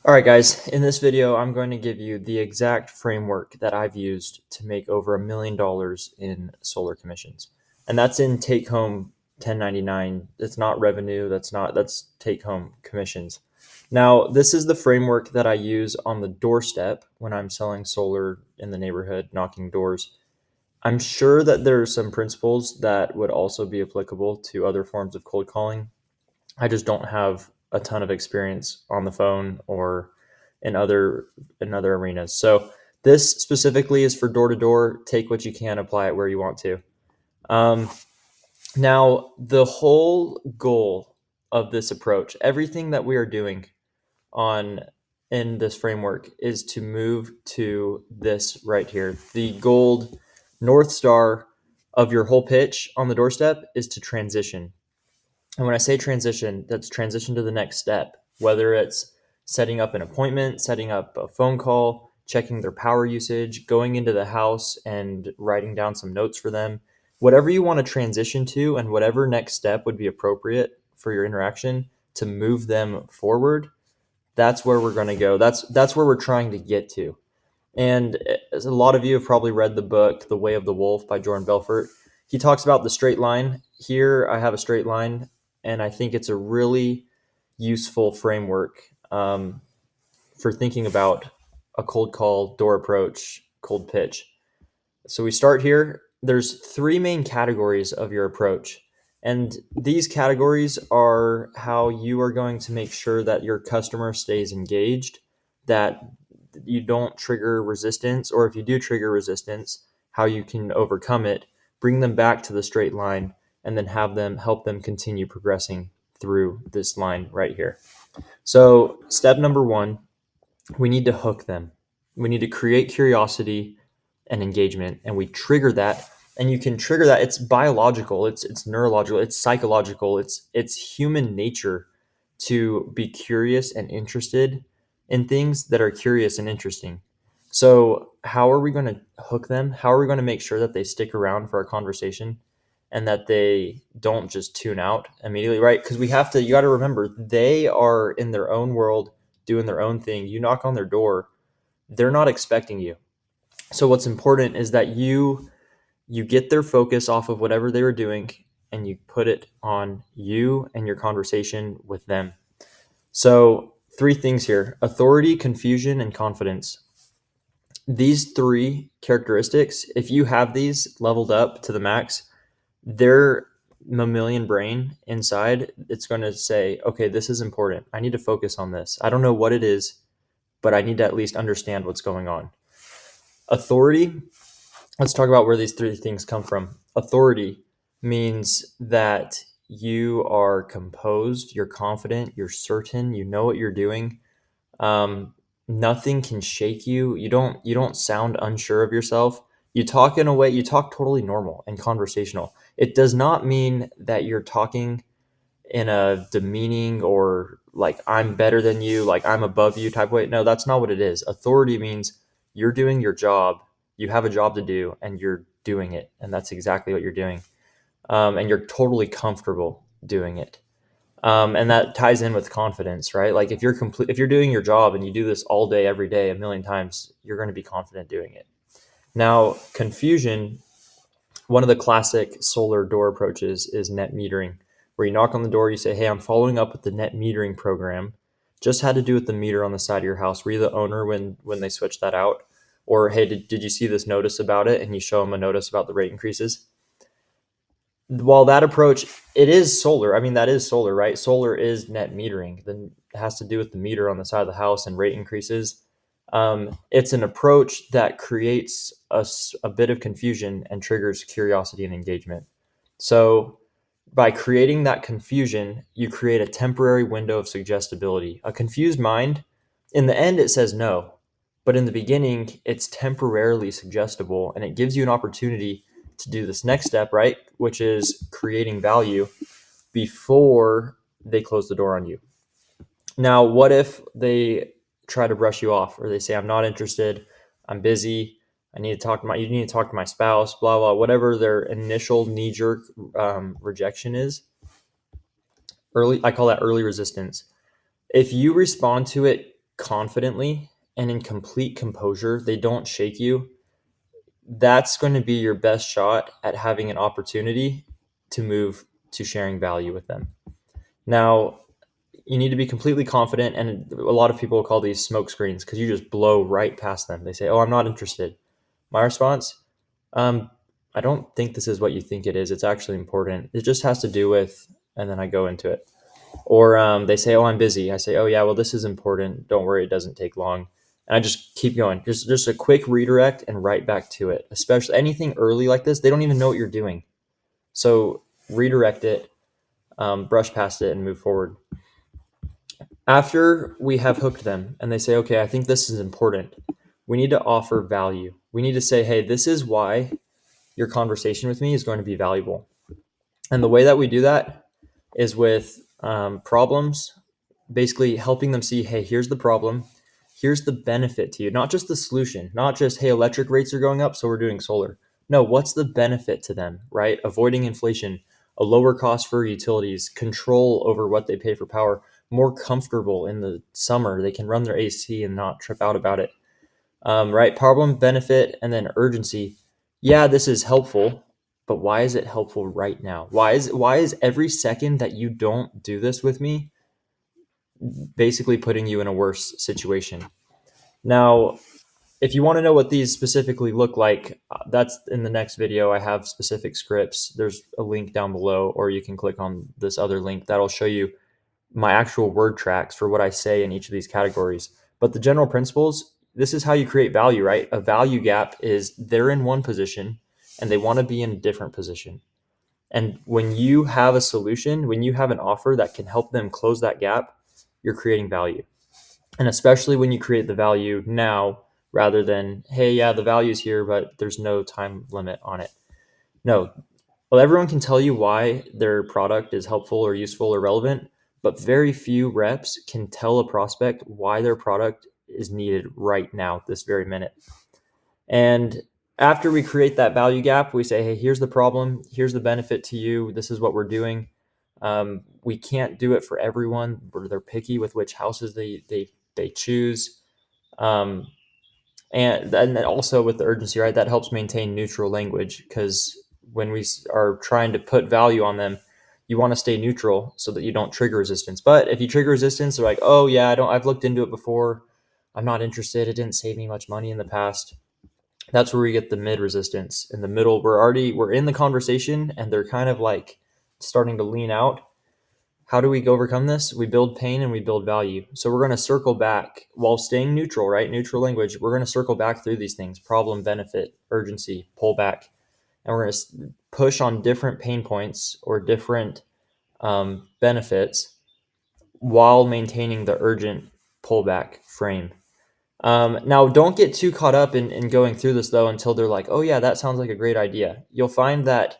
All right, guys, in this video, I'm going to give you the exact framework that I've used to make over $1 million in solar commissions. And that's in take home 1099. It's not revenue. That's take home commissions. Now, this is the framework that I use on the doorstep when I'm selling solar in the neighborhood, knocking doors. I'm sure that there are some principles that would also be applicable to other forms of cold calling. I just don't have a ton of experience on the phone or in other arenas. So this specifically is for door to door. Take what you can, apply it where you want to. Um, Now, the whole goal of this approach, everything that we are doing on in this framework is to move to this right here. The gold North Star of your whole pitch on the doorstep is to transition. And when I say transition, that's transition to the next step, whether it's setting up an appointment, setting up a phone call, checking their power usage, going into the house and writing down some notes for them. Whatever you want to transition to and whatever next step would be appropriate for your interaction to move them forward, that's where we're going to go. That's where we're trying to get to. And as a lot of you have probably read the book The Way of the Wolf by Jordan Belfort. He talks about the straight line. Here I have a straight line, and I think it's a really useful framework for thinking about a cold call, door approach, cold pitch. So we start here. There's three main categories of your approach. And these categories are how you are going to make sure that your customer stays engaged, that you don't trigger resistance, or if you do trigger resistance, how you can overcome it, bring them back to the straight line, and then have them help them continue progressing through this line right here. So, step number one, we need to hook them. We need to create curiosity and engagement, and we trigger that. And you can trigger that. It's biological, it's neurological, it's psychological, it's human nature to be curious and interested in things that are curious and interesting. So, how are we going to hook them? How are we going to make sure that they stick around for our conversation and that they don't just tune out immediately, right? Because you got to remember, they are in their own world doing their own thing. You knock on their door, they're not expecting you. So, what's important is that you get their focus off of whatever they were doing and you put it on you and your conversation with them. So, three things here: authority, confusion, and confidence. These three characteristics, if you have these leveled up to the max, their mammalian brain inside, it's going to say, okay, this is important. I need to focus on this. I don't know what it is, but I need to at least understand what's going on. Authority, let's talk about where these three things come from. Authority means that you are composed, you're confident, you're certain, you know what you're doing. Um, Nothing can shake you. You don't sound unsure of yourself. You talk in a way, you talk totally normal and conversational. It does not mean that you're talking in a demeaning or like I'm better than you, like I'm above you type way. No, that's not what it is. Authority means you're doing your job. You have a job to do and you're doing it. And that's exactly what you're doing. And you're totally comfortable doing it. And that ties in with confidence, right? Like if you're doing your job and you do this all day, every day, a million times, you're going to be confident doing it. Now, confusion, one of the classic solar door approaches is net metering, where you knock on the door, you say, hey, I'm following up with the net metering program. Just had to do with the meter on the side of your house. Were you the owner when they switched that out? Or, hey, did you see this notice about it? And you show them a notice about the rate increases. While that approach, it is solar. I mean, that is solar, right? Solar is net metering. Then it has to do with the meter on the side of the house and rate increases. It's an approach that creates a bit of confusion and triggers curiosity and engagement. So, by creating that confusion, you create a temporary window of suggestibility. A confused mind, in the end, it says no, but in the beginning, it's temporarily suggestible and it gives you an opportunity to do this next step, right? Which is creating value before they close the door on you. Now, what if they try to brush you off or they say, I'm not interested, I'm busy, you need to talk to my spouse, blah, blah, whatever their initial knee jerk rejection is. I call that early resistance. If you respond to it confidently and in complete composure, they don't shake you, that's going to be your best shot at having an opportunity to move to sharing value with them. Now, you need to be completely confident, and a lot of people call these smoke screens because you just blow right past them. They say, "Oh, I'm not interested." My response, um, I don't think this is what you think it is. It's actually important. It just has to do with, and then I go into it. Or they say, "Oh, I'm busy." I say, "Oh, yeah, well, this is important. Don't worry, it doesn't take long." And I just keep going. Just a quick redirect and right back to it. Especially anything early like this, they don't even know what you're doing. So redirect it, brush past it, and move forward. After we have hooked them and they say, "Okay, I think this is important," we need to offer value. We need to say, "Hey, this is why your conversation with me is going to be valuable." And the way that we do that is with problems, basically helping them see, "Hey, here's the problem. Here's the benefit to you, not just the solution, not just, hey, electric rates are going up, so we're doing solar." No, what's the benefit to them, right? Avoiding inflation, a lower cost for utilities, control over what they pay for power, more comfortable in the summer. They can run their AC and not trip out about it, right? Problem, benefit, and then urgency. Yeah, this is helpful, but why is it helpful right now? Why is every second that you don't do this with me basically putting you in a worse situation? Now, if you want to know what these specifically look like, that's in the next video. I have specific scripts. There's a link down below, or you can click on this other link that'll show you my actual word tracks for what I say in each of these categories. But the general principles, this is how you create value, right? A value gap is they're in one position and they want to be in a different position. And when you have a solution, when you have an offer that can help them close that gap, you're creating value. And especially when you create the value now rather than, "Hey, yeah, the value is here, but there's no time limit on it." No, well, everyone can tell you why their product is helpful or useful or relevant, but very few reps can tell a prospect why their product is needed right now, this very minute. And after we create that value gap, we say, "Hey, here's the problem. Here's the benefit to you. This is what we're doing." We can't do it for everyone. They're picky with which houses they choose. Um, and then also with the urgency, right? That helps maintain neutral language because when we are trying to put value on them, you want to stay neutral so that you don't trigger resistance. But if you trigger resistance, they're like, "Oh yeah, I don't. I've looked into it before. I'm not interested. It didn't save me much money in the past." That's where we get the mid resistance. In the middle, we're in the conversation and they're kind of like starting to lean out. How do we overcome this? We build pain and we build value. So we're going to circle back while staying neutral, right? Neutral language. We're going to circle back through these things: problem, benefit, urgency, pull back. And we're going to push on different pain points or different benefits while maintaining the urgent pullback frame. Now, don't get too caught up in going through this though until they're like, "Oh, yeah, that sounds like a great idea." You'll find that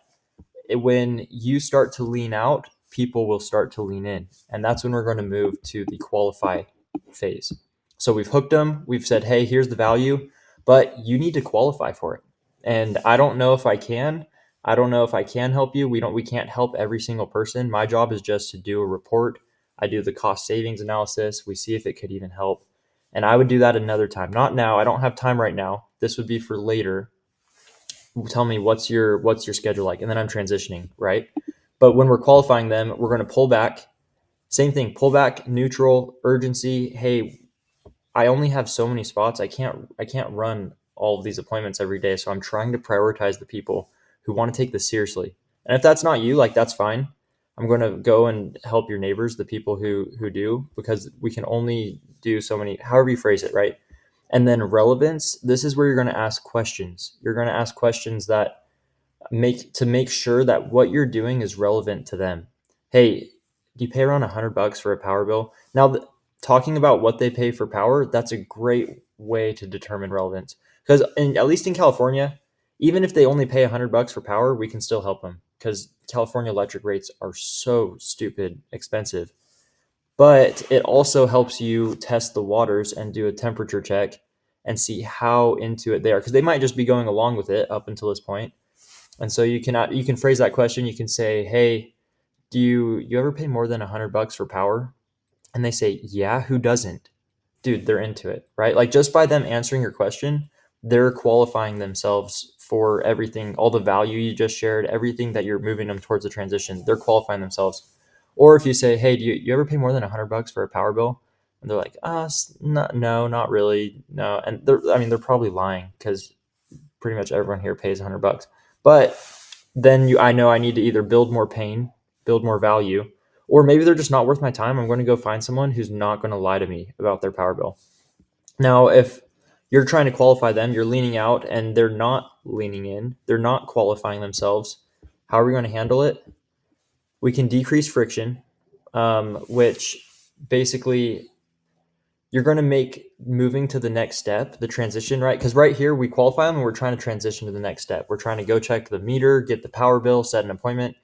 when you start to lean out, people will start to lean in. And that's when we're going to move to the qualify phase. So we've hooked them. We've said, "Hey, here's the value, but you need to qualify for it." And I don't know if I can. I don't know if I can help you. We can't help every single person. My job is just to do a report. I do the cost savings analysis. We see if it could even help. And I would do that another time. Not now. I don't have time right now. This would be for later. Tell me what's your schedule like, and then I'm transitioning, right? But when we're qualifying them, we're going to pull back. Same thing, pull back, neutral, urgency. "Hey, I only have so many spots. I can't run all of these appointments every day, so I'm trying to prioritize the people who want to take this seriously." And if that's not you, like, that's fine. I'm going to go and help your neighbors, the people who do, because we can only do so many, however you phrase it, right? And then relevance, this is where you're going to ask questions. You're going to ask questions that make sure that what you're doing is relevant to them. "Hey, do you pay around $100 for a power bill?" Now, talking about what they pay for power, that's a great way to determine relevance. Because at least in California, even if they only pay $100 for power, we can still help them because California electric rates are so stupid expensive. But it also helps you test the waters and do a temperature check and see how into it they are, because they might just be going along with it up until this point. And so you can phrase that question. You can say, "Hey, do you ever pay more than $100 for power?" And they say, "Yeah, who doesn't?" dude, they're into it, right? Like just by them answering your question, they're qualifying themselves for everything, all the value you just shared, everything that you're moving them towards the transition. They're qualifying themselves. Or if you say, hey, do you ever pay more than $100 for a power bill? And they're like, no, not really, no. And they're probably lying because pretty much everyone here pays $100. But then I know I need to either build more pain, build more value, or maybe they're just not worth my time. I'm going to go find someone who's not going to lie to me about their power bill. Now, if you're trying to qualify them, you're leaning out and they're not leaning in, they're not qualifying themselves. How are we going to handle it? We can decrease friction, which basically you're going to make moving to the next step, the transition, right? Because right here we qualify them and we're trying to transition to the next step. We're trying to go check the meter, get the power bill, set an appointment.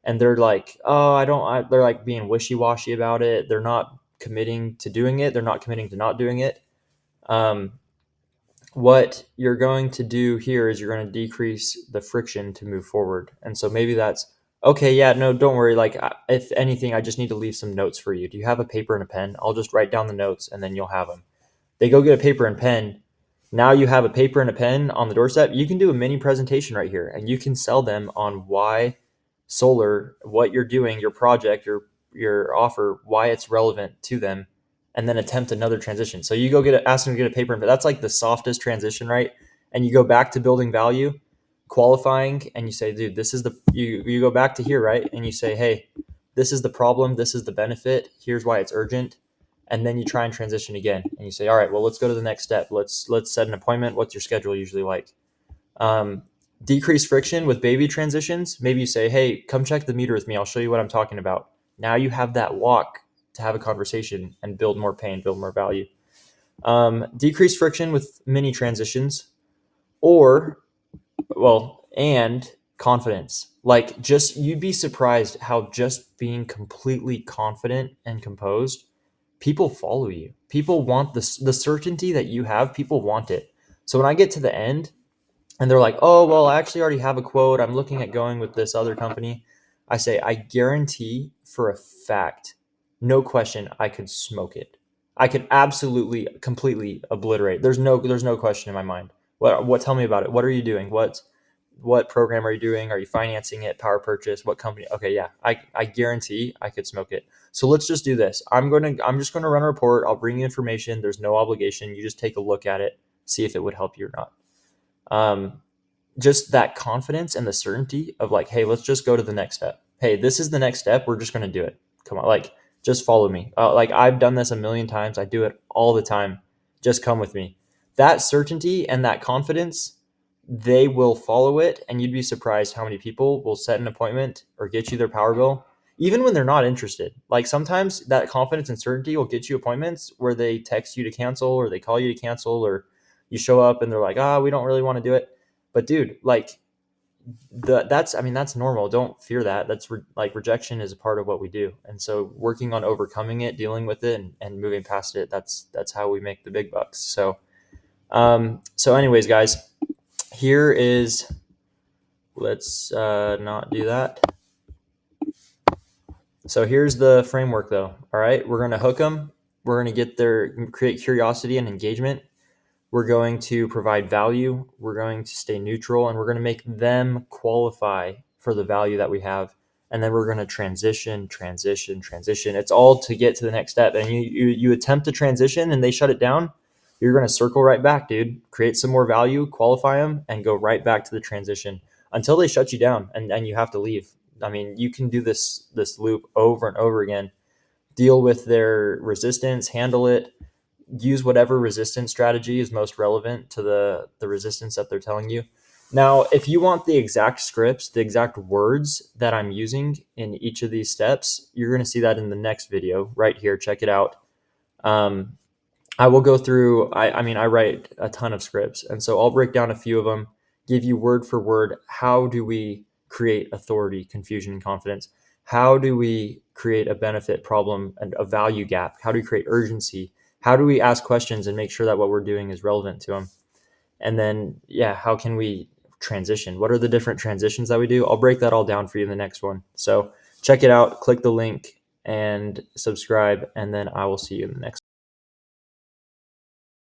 And they're like, oh, they're like being wishy-washy about it. They're not committing to doing it. They're not committing to not doing it. What you're going to do here is you're going to decrease the friction to move forward. And so maybe that's okay. Yeah, no, don't worry. Like, if anything, I just need to leave some notes for you. Do you have a paper and a pen? I'll just write down the notes and then you'll have them. They go get a paper and pen. Now you have a paper and a pen on the doorstep. You can do a mini presentation right here and you can sell them on why solar, what you're doing, your project, your offer, why it's relevant to them, and then attempt another transition. So you go ask them to get a paper, but that's like the softest transition, right? And you go back to building value, qualifying, and you say, dude, this is you go back to here, right? And you say, hey, this is the problem, this is the benefit, here's why it's urgent. And then you try and transition again, and you say, all right, well, let's go to the next step. Let's set an appointment. What's your schedule usually like? Decrease friction with baby transitions. Maybe you say, hey, come check the meter with me. I'll show you what I'm talking about. Now you have that walk to have a conversation and build more pain, build more value. Decrease friction with mini transitions and confidence. Like you'd be surprised how just being completely confident and composed, people follow you. People want the certainty that you have. People want it. So when I get to the end, and they're like, oh, well, I actually already have a quote. I'm looking at going with this other company. I say, I guarantee for a fact, no question, I could smoke it. I could absolutely, completely obliterate. There's no question in my mind. What? Tell me about it. What are you doing? What program are you doing? Are you financing it? Power purchase? What company? Okay, yeah, I guarantee I could smoke it. So let's just do this. I'm just gonna run a report. I'll bring you information. There's no obligation. You just take a look at it, see if it would help you or not. Just that confidence and the certainty of like, hey, let's just go to the next step. Hey, this is the next step. We're just going to do it. Come on. Like, just follow me. Like I've done this a million times. I do it all the time. Just come with me. That certainty and that confidence, they will follow it. And you'd be surprised how many people will set an appointment or get you their power bill, even when they're not interested. Like sometimes that confidence and certainty will get you appointments where they text you to cancel or they call you to cancel, or you show up and they're like, we don't really want to do it. But dude, like that's normal. Don't fear that. Like rejection is a part of what we do. And so working on overcoming it, dealing with it and moving past it, that's how we make the big bucks. So anyways, guys, here is, let's not do that. So here's the framework though. All right. We're going to hook them. We're going to create curiosity and engagement. We're going to provide value. We're going to stay neutral, and we're going to make them qualify for the value that we have. And then we're going to transition. It's all to get to the next step. And you attempt to transition and they shut it down. You're going to circle right back, dude. Create some more value, qualify them, and go right back to the transition until they shut you down and you have to leave. I mean, you can do this loop over and over again. Deal with their resistance, handle it, use whatever resistance strategy is most relevant to the resistance that they're telling you. Now, if you want the exact scripts, the exact words that I'm using in each of these steps, you're going to see that in the next video right here. Check it out. I will go through, I write a ton of scripts, and so I'll break down a few of them, give you word for word, how do we create authority, confusion, and confidence? How do we create a benefit problem and a value gap? How do we create urgency? How do we ask questions and make sure that what we're doing is relevant to them? And then, how can we transition? What are the different transitions that we do? I'll break that all down for you in the next one. So check it out, click the link and subscribe, and then I will see you in the next one.